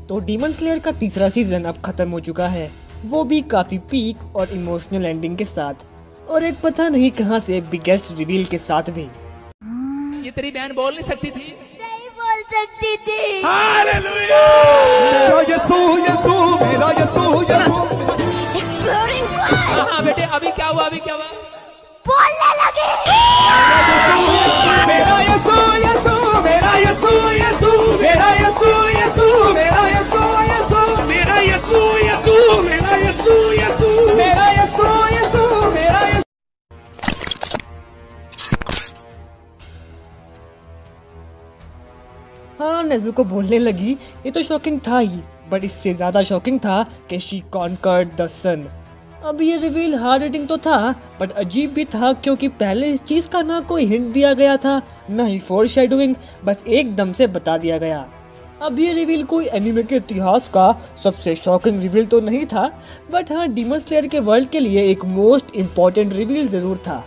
तो demon slayer का तीसरा सीजन अब खत्म हो चुका है, वो भी काफी पीक और इमोशनल एंडिंग के साथ, और एक पता नहीं कहां से बिगेस्ट रिवील के साथ भी। ये तेरी बहन बोल नहीं सकती थी? नहीं बोल सकती थी। हालेलुया! मेरा यीशु यीशु मेरा यीशु यीशु। Exploring God. हाँ बेटे, अभी क्या हुआ? बोलने लगे। मेरा यीशु यीशु मेरा यीशु यीशु मेरा यीशु यीशु मेरा यीशु यीशु मेरा यीशु यीशु मेरा यीशु यीशु मेरा यीशु यीशु मेरा यीशु। हाँ, नेज़ुको बोलने लगी, ये तो शॉकिंग था ही, बट इससे ज्यादा शॉकिंग था कि शी कॉन्कर्ड द सन। अब ये रिवील हार्ड हिटिंग तो था, बट अजीब भी था, क्योंकि पहले इस चीज का ना कोई हिंट दिया गया था, ना ही फोरशैडोइंग, बस एकदम से बता दिया गया। अब ये रिवील कोई एनिमे के इतिहास का सबसे शॉकिंग रिवील तो नहीं था, बट हाँ, डीमन स्लेयर के वर्ल्ड के लिए एक मोस्ट इम्पोर्टेंट रिवील जरूर था,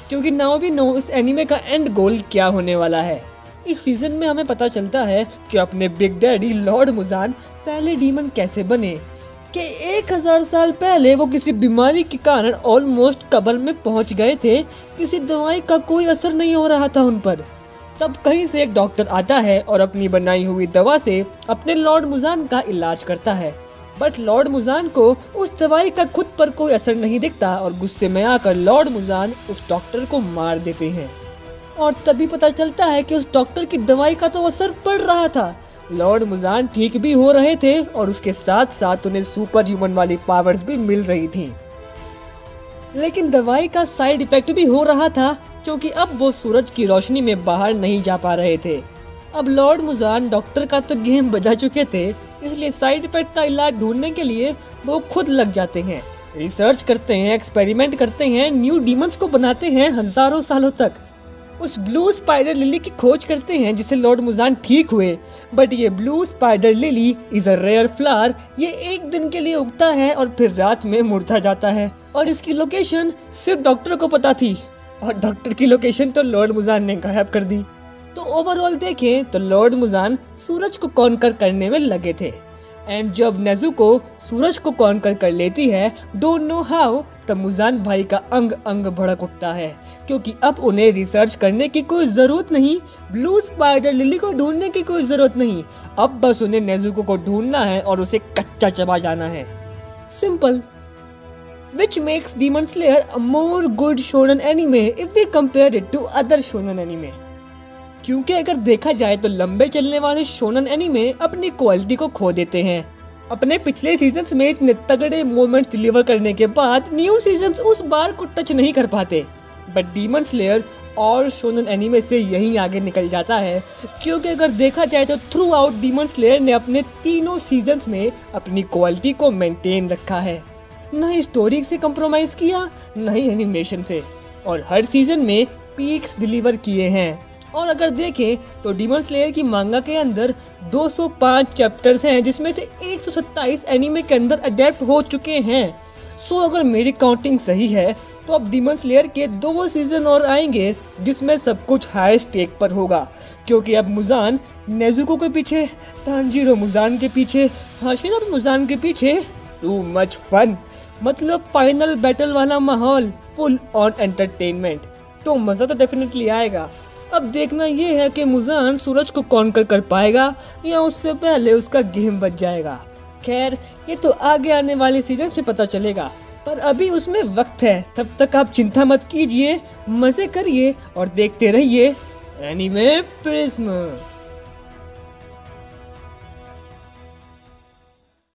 क्योंकि नाउ वी नो इस एनिमे का एंड गोल क्या होने वाला है। इस सीजन में हमें पता चलता है कि अपने बिग डैडी लॉर्ड मुजान पहले डीमन कैसे बने, कि 1000 साल पहले वो किसी बीमारी के कारण ऑलमोस्ट कब्र में पहुंच गए थे, किसी दवाई का कोई असर नहीं हो रहा था उन पर। तब कहीं से एक डॉक्टर आता है और अपनी बनाई हुई दवा से अपने लॉर्ड मुजान का इलाज करता है, बट लॉर्ड मुजान को उस दवाई का खुद पर कोई असर नहीं दिखता और गुस्से में आकर लॉर्ड मुजान उस डॉक्टर को मार देते हैं। और तभी पता चलता है कि उस डॉक्टर की दवाई का तो असर पड़ रहा था, लॉर्ड मुजान ठीक भी हो रहे थे और उसके साथ साथ उन्हें सुपर ह्यूमन वाली पावर्स भी मिल रही थी। लेकिन दवाई का साइड इफेक्ट भी हो रहा था, क्योंकि अब वो सूरज की रोशनी में बाहर नहीं जा पा रहे थे। अब लॉर्ड मुजान डॉक्टर का तो गेम बजा चुके थे, इसलिए साइड इफेक्ट का इलाज ढूंढने के लिए वो खुद लग जाते हैं, रिसर्च करते हैं, एक्सपेरिमेंट करते हैं, न्यू डीमंस को बनाते हैं हजारों सालों तक। उस ब्लू स्पाइडर लिली की खोज करते हैं जिससे लॉर्ड मुजान ठीक हुए, बट ये blue spider lily is a rare flower, ये एक दिन के लिए उगता है और फिर रात में मुरझा जाता है, और इसकी लोकेशन सिर्फ डॉक्टर को पता थी, और डॉक्टर की लोकेशन तो लॉर्ड मुजान ने गायब कर दी। तो ओवरऑल देखें तो लॉर्ड मुजान सूरज को कॉन्कर करने में लगे थे, एंड जब नेज़ुको सूरज को कॉन्कर कर लेती है, डोंट नो हाउ, तब मुजान भाई का अंग अंग भड़क उठता है, क्योंकि अब उन्हें रिसर्च करने की कोई जरूरत नहीं, ब्लू स्पाइडर लिली को ढूंढने की कोई जरूरत नहीं, अब बस उन्हें नेज़ुको को ढूंढना है और उसे कच्चा चबा जाना है। Simple, which makes Demon Slayer a more good shonen anime if we compare it to other shonen anime। क्योंकि अगर देखा जाए तो लंबे चलने वाले शोनन एनीमे अपनी क्वालिटी को खो देते हैं। अपने पिछले सीजन्स में इतने तगड़े मोमेंट्स डिलीवर करने के बाद न्यू सीजन्स उस बार को टच नहीं कर पाते, बट डीमन स्लेयर और शोनन एनीमे से यहीं आगे निकल जाता है, क्योंकि अगर देखा जाए तो थ्रू आउट डीमन स्लेयर ने अपने तीनों सीजन्स में अपनी क्वालिटी को मेंटेन रखा है, न ही स्टोरी से कम्प्रोमाइज किया, न ही एनिमेशन से, और हर सीजन में पीक्स डिलीवर किए हैं। और अगर देखें तो डीमन स्लेयर की मांगा के अंदर 205 चैप्टर्स हैं, जिसमें से 127 एनीमे के अंदर अडेप्ट हो चुके हैं। सो अगर मेरी काउंटिंग सही है तो अब डीमन स्लेयर के 2 सीजन और आएंगे, जिसमें सब कुछ हाई स्टेक पर होगा, क्योंकि अब मुजान नेज़ुको के पीछे, तांजीरो मुजान के पीछे, हाशिरा मुजान के पीछे, टू मच फन, मतलब फाइनल बैटल वाला माहौल, फुल ऑन एंटरटेनमेंट, तो मज़ा तो डेफिनेटली आएगा। अब देखना ये है कि मुजान सूरज को कॉन्कर कर पाएगा या उससे पहले उसका गेम बच जाएगा। खैर, ये तो आगे आने वाले सीजन में पता चलेगा, पर अभी उसमें वक्त है, तब तक आप चिंता मत कीजिए, मजे करिए और देखते रहिए एनीमे प्रिज्म।